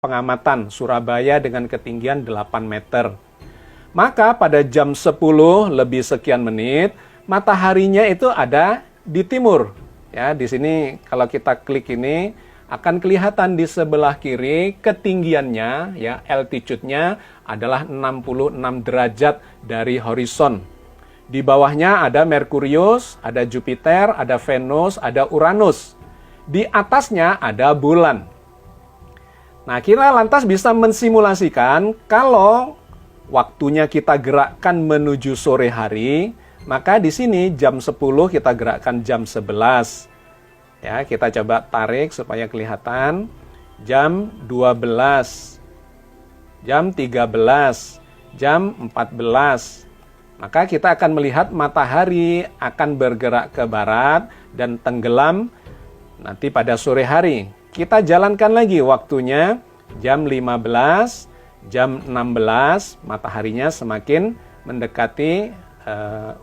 pengamatan Surabaya dengan ketinggian 8 meter. Maka pada jam 10 lebih sekian menit, mataharinya itu ada di timur. Ya, di sini kalau kita klik ini akan kelihatan di sebelah kiri ketinggiannya, ya, altitude-nya adalah 66 derajat dari horizon. Di bawahnya ada Merkurius, ada Jupiter, ada Venus, ada Uranus. Di atasnya ada bulan. Nah, kita lantas bisa mensimulasikan kalau waktunya kita gerakkan menuju sore hari, maka di sini jam 10 kita gerakkan jam 11. Ya, kita coba tarik supaya kelihatan. Jam 12, jam 13, jam 14. Maka kita akan melihat matahari akan bergerak ke barat dan tenggelam nanti pada sore hari. Kita jalankan lagi waktunya jam 15, jam 16, mataharinya semakin mendekati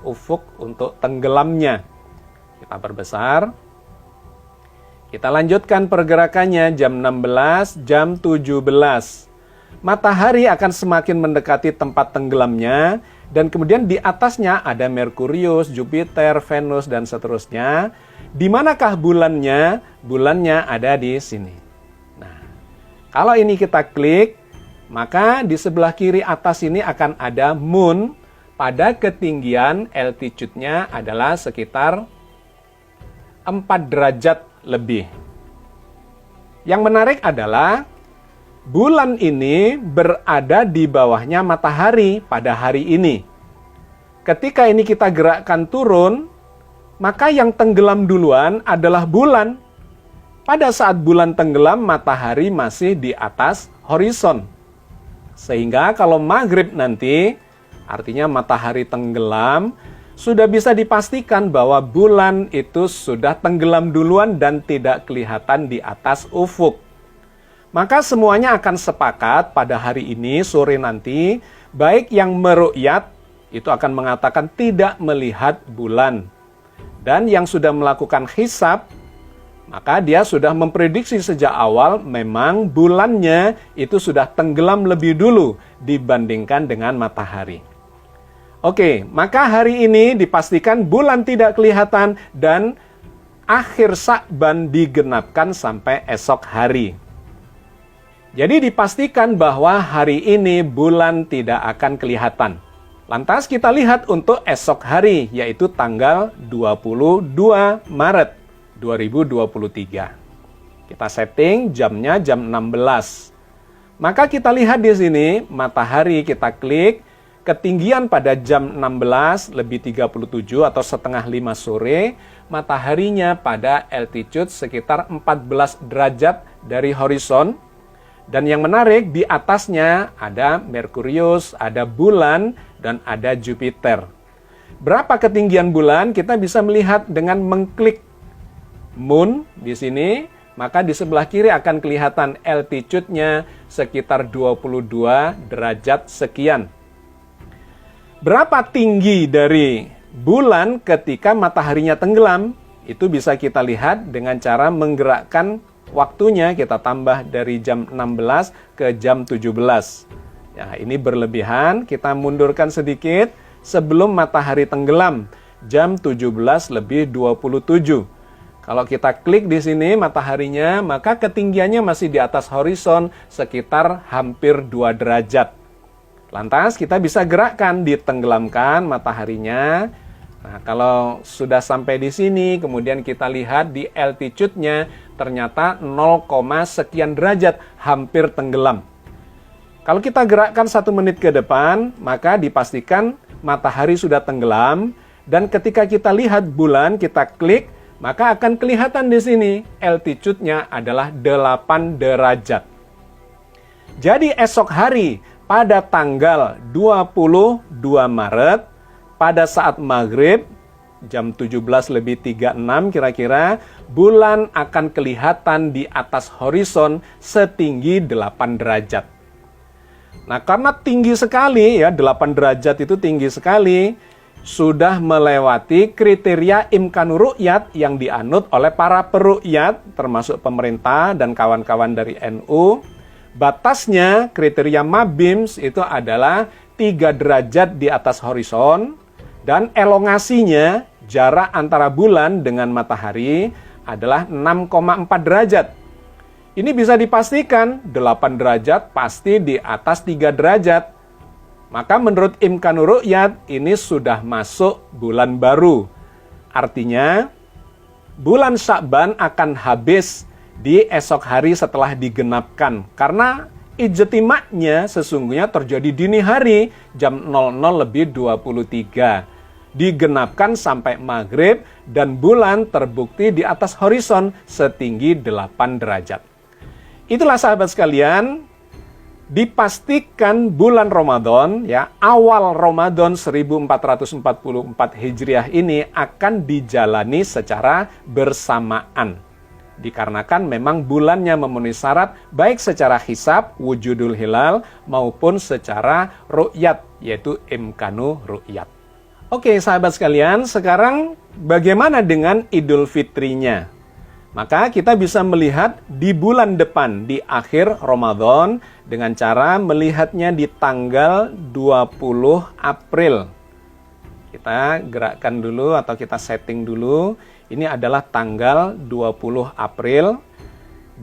ufuk untuk tenggelamnya. Kita perbesar. Kita lanjutkan pergerakannya jam 16, jam 17. Matahari akan semakin mendekati tempat tenggelamnya dan kemudian di atasnya ada Merkurius, Jupiter, Venus dan seterusnya. Di manakah bulannya? Bulannya ada di sini. Nah, kalau ini kita klik, maka di sebelah kiri atas ini akan ada moon pada ketinggian altitude-nya adalah sekitar 4 derajat lebih. Yang menarik adalah bulan ini berada di bawahnya matahari pada hari ini. Ketika ini kita gerakkan turun, maka yang tenggelam duluan adalah bulan. Pada saat bulan tenggelam, matahari masih di atas horizon. Sehingga kalau maghrib nanti, artinya matahari tenggelam, sudah bisa dipastikan bahwa bulan itu sudah tenggelam duluan dan tidak kelihatan di atas ufuk. Maka semuanya akan sepakat pada hari ini, sore nanti, baik yang meru'yat, itu akan mengatakan tidak melihat bulan. Dan yang sudah melakukan hisab, maka dia sudah memprediksi sejak awal memang bulannya itu sudah tenggelam lebih dulu dibandingkan dengan matahari. Oke, maka hari ini dipastikan bulan tidak kelihatan dan akhir Sya'ban digenapkan sampai esok hari. Jadi dipastikan bahwa hari ini bulan tidak akan kelihatan. Lantas kita lihat untuk esok hari, yaitu tanggal 22 Maret 2023. Kita setting jamnya jam 16. Maka kita lihat di sini, matahari kita klik, ketinggian pada jam 16 lebih 37 atau setengah 5 sore, mataharinya pada altitude sekitar 14 derajat dari horizon. Dan yang menarik, di atasnya ada Merkurius, ada bulan, dan ada Jupiter. Berapa ketinggian bulan? Kita bisa melihat dengan mengklik moon di sini, maka di sebelah kiri akan kelihatan altitude-nya sekitar 22 derajat sekian. Berapa tinggi dari bulan ketika mataharinya tenggelam? Itu bisa kita lihat dengan cara menggerakkan waktunya, kita tambah dari jam 16 ke jam 17. Ya, ini berlebihan, kita mundurkan sedikit sebelum matahari tenggelam, jam 17 lebih 27. Kalau kita klik di sini mataharinya, maka ketinggiannya masih di atas horizon sekitar hampir 2 derajat. Lantas kita bisa gerakkan, ditenggelamkan mataharinya. Nah, kalau sudah sampai di sini, kemudian kita lihat di altitude-nya ternyata 0, sekian derajat, hampir tenggelam. Kalau kita gerakkan 1 menit ke depan, maka dipastikan matahari sudah tenggelam. Dan ketika kita lihat bulan, kita klik, maka akan kelihatan di sini altitude-nya adalah 8 derajat. Jadi esok hari, pada tanggal 22 Maret, pada saat maghrib, jam 17 lebih 36 kira-kira, bulan akan kelihatan di atas horizon setinggi 8 derajat. Nah, karena tinggi sekali, ya 8 derajat itu tinggi sekali, sudah melewati kriteria imkanur ru'yat yang dianut oleh para peru'yat, termasuk pemerintah dan kawan-kawan dari NU, Batasnya kriteria Mabims itu adalah 3 derajat di atas horizon dan elongasinya jarak antara bulan dengan matahari adalah 6,4 derajat. Ini bisa dipastikan 8 derajat pasti di atas 3 derajat. Maka menurut Imkanur Ru'yat ini sudah masuk bulan baru. Artinya bulan Sya'ban akan habis di esok hari setelah digenapkan. Karena ijtima'nya sesungguhnya terjadi dini hari jam 00:23. Digenapkan sampai maghrib dan bulan terbukti di atas horizon setinggi 8 derajat. Itulah sahabat sekalian, dipastikan bulan Ramadan, ya, awal Ramadan 1444 Hijriah ini akan dijalani secara bersamaan. Dikarenakan memang bulannya memenuhi syarat baik secara hisab, wujudul hilal, maupun secara ru'yat, yaitu imkanu ru'yat. Oke sahabat sekalian, sekarang bagaimana dengan Idul Fitrinya? Maka kita bisa melihat di bulan depan, di akhir Ramadan, dengan cara melihatnya di tanggal 20 April. Kita gerakkan dulu atau kita setting dulu. Ini adalah tanggal 20 April.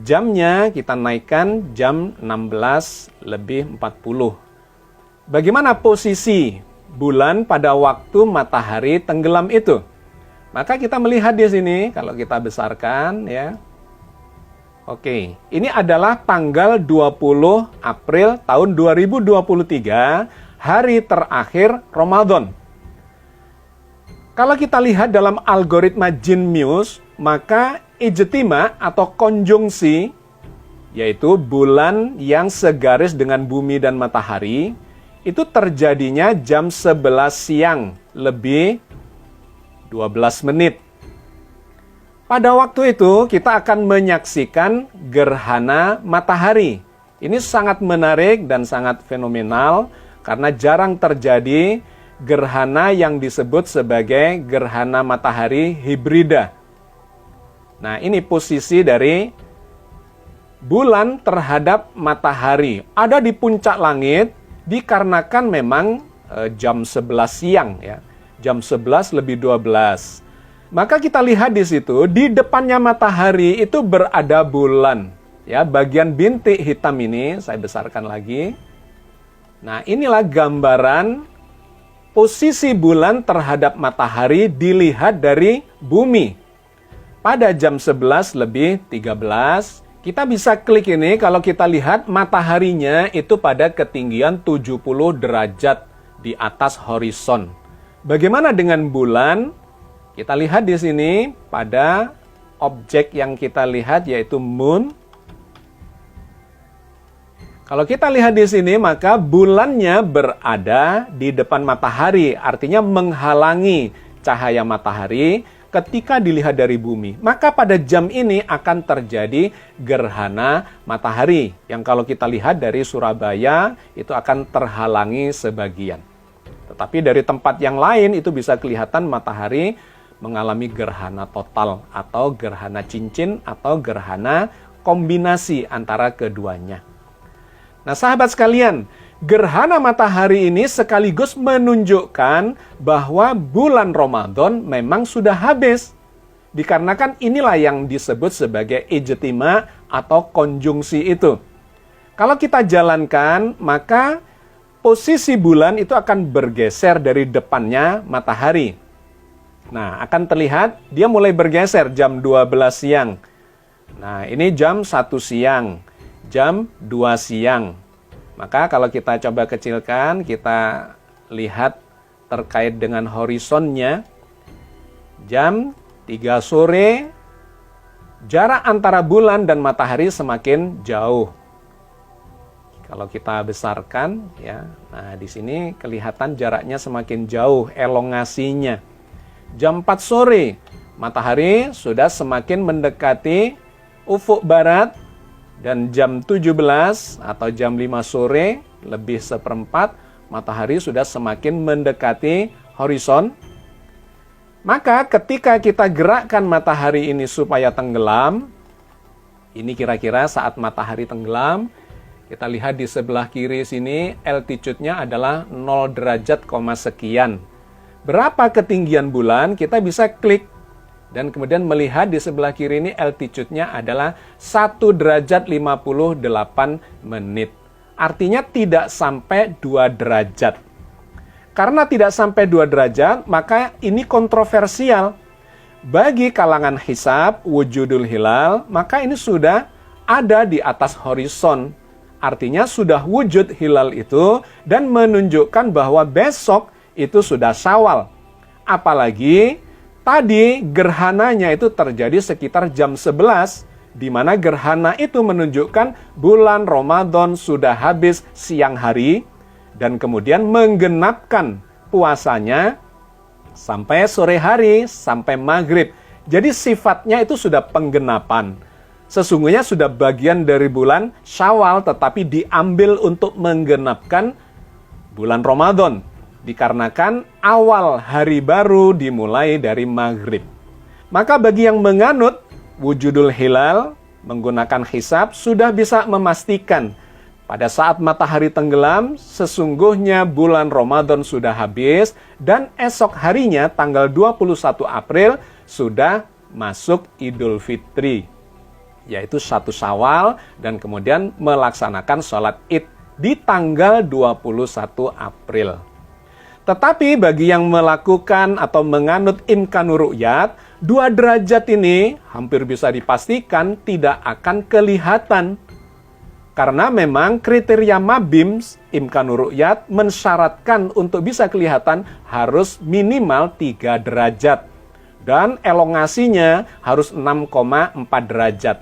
Jamnya kita naikkan jam 16:40. Bagaimana posisi bulan pada waktu matahari tenggelam itu? Maka kita melihat di sini, kalau kita besarkan ya. Oke, ini adalah tanggal 20 April tahun 2023, hari terakhir Ramadan. Kalau kita lihat dalam algoritma Genius, maka ijtima atau konjungsi, yaitu bulan yang segaris dengan bumi dan matahari, itu terjadinya jam 11 siang lebih 12 menit. Pada waktu itu kita akan menyaksikan gerhana matahari. Ini sangat menarik dan sangat fenomenal karena jarang terjadi gerhana yang disebut sebagai gerhana matahari hibrida. Nah, ini posisi dari bulan terhadap matahari. Ada di puncak langit dikarenakan memang jam 11 siang ya. Jam 11:12. Maka kita lihat di situ, di depannya matahari itu berada bulan. Ya, bagian bintik hitam ini saya besarkan lagi. Nah, inilah gambaran posisi bulan terhadap matahari dilihat dari bumi. Pada jam 11:13, kita bisa klik ini kalau kita lihat mataharinya itu pada ketinggian 70 derajat di atas horizon. Bagaimana dengan bulan? Kita lihat di sini pada objek yang kita lihat yaitu moon. Kalau kita lihat di sini maka bulannya berada di depan matahari, artinya menghalangi cahaya matahari ketika dilihat dari bumi. Maka pada jam ini akan terjadi gerhana matahari yang kalau kita lihat dari Surabaya itu akan terhalangi sebagian. Tetapi dari tempat yang lain itu bisa kelihatan matahari mengalami gerhana total atau gerhana cincin atau gerhana kombinasi antara keduanya. Nah sahabat sekalian, gerhana matahari ini sekaligus menunjukkan bahwa bulan Ramadan memang sudah habis. Dikarenakan inilah yang disebut sebagai ijtima atau konjungsi itu. Kalau kita jalankan, maka posisi bulan itu akan bergeser dari depannya matahari. Nah, akan terlihat dia mulai bergeser jam 12 siang. Nah, ini jam 1 siang, jam 2 siang. Maka kalau kita coba kecilkan, kita lihat terkait dengan horizonnya. Jam 3 sore, jarak antara bulan dan matahari semakin jauh. Kalau kita besarkan, ya, nah di sini kelihatan jaraknya semakin jauh, elongasinya. Jam 4 sore, matahari sudah semakin mendekati ufuk barat, dan jam 17 atau jam 5 sore, lebih seperempat, matahari sudah semakin mendekati horizon. Maka ketika kita gerakkan matahari ini supaya tenggelam, ini kira-kira saat matahari tenggelam, Kita lihat di sebelah kiri sini, altitude-nya adalah 0 derajat, sekian. Berapa ketinggian bulan? Kita bisa klik. Dan kemudian melihat di sebelah kiri ini altitude-nya adalah 1 derajat 58 menit. Artinya tidak sampai 2 derajat. Karena tidak sampai 2 derajat, maka ini kontroversial. Bagi kalangan hisab, wujudul hilal, maka ini sudah ada di atas horizon. Artinya sudah wujud hilal itu dan menunjukkan bahwa besok itu sudah Syawal. Apalagi tadi gerhananya itu terjadi sekitar jam 11, di mana gerhana itu menunjukkan bulan Ramadan sudah habis siang hari dan kemudian menggenapkan puasanya sampai sore hari, sampai maghrib. Jadi sifatnya itu sudah penggenapan. Sesungguhnya sudah bagian dari bulan Syawal, tetapi diambil untuk menggenapkan bulan Ramadan. Dikarenakan awal hari baru dimulai dari maghrib. Maka bagi yang menganut wujudul hilal, menggunakan hisab, sudah bisa memastikan pada saat matahari tenggelam, sesungguhnya bulan Ramadan sudah habis dan esok harinya tanggal 21 April sudah masuk Idul Fitri, yaitu 1 Syawal, dan kemudian melaksanakan sholat Id di tanggal 21 April. Tetapi bagi yang melakukan atau menganut imkanur ru'yat, 2 derajat ini hampir bisa dipastikan tidak akan kelihatan. Karena memang kriteria Mabims, imkanur ru'yat, mensyaratkan untuk bisa kelihatan harus minimal 3 derajat. Dan elongasinya harus 6,4 derajat.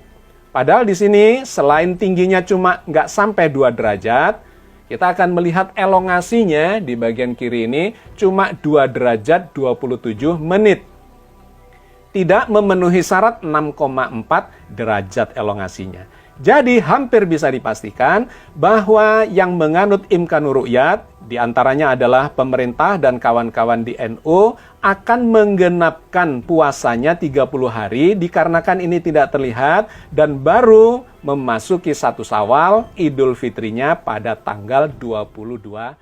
Padahal di sini selain tingginya cuma nggak sampai 2 derajat, kita akan melihat elongasinya di bagian kiri ini cuma 2 derajat 27 menit. Tidak memenuhi syarat 6,4 derajat elongasinya. Jadi hampir bisa dipastikan bahwa yang menganut imkanur ru'yat, diantaranya adalah pemerintah dan kawan-kawan di NU, akan menggenapkan puasanya 30 hari dikarenakan ini tidak terlihat dan baru memasuki 1 Syawal, Idul Fitrinya pada tanggal 22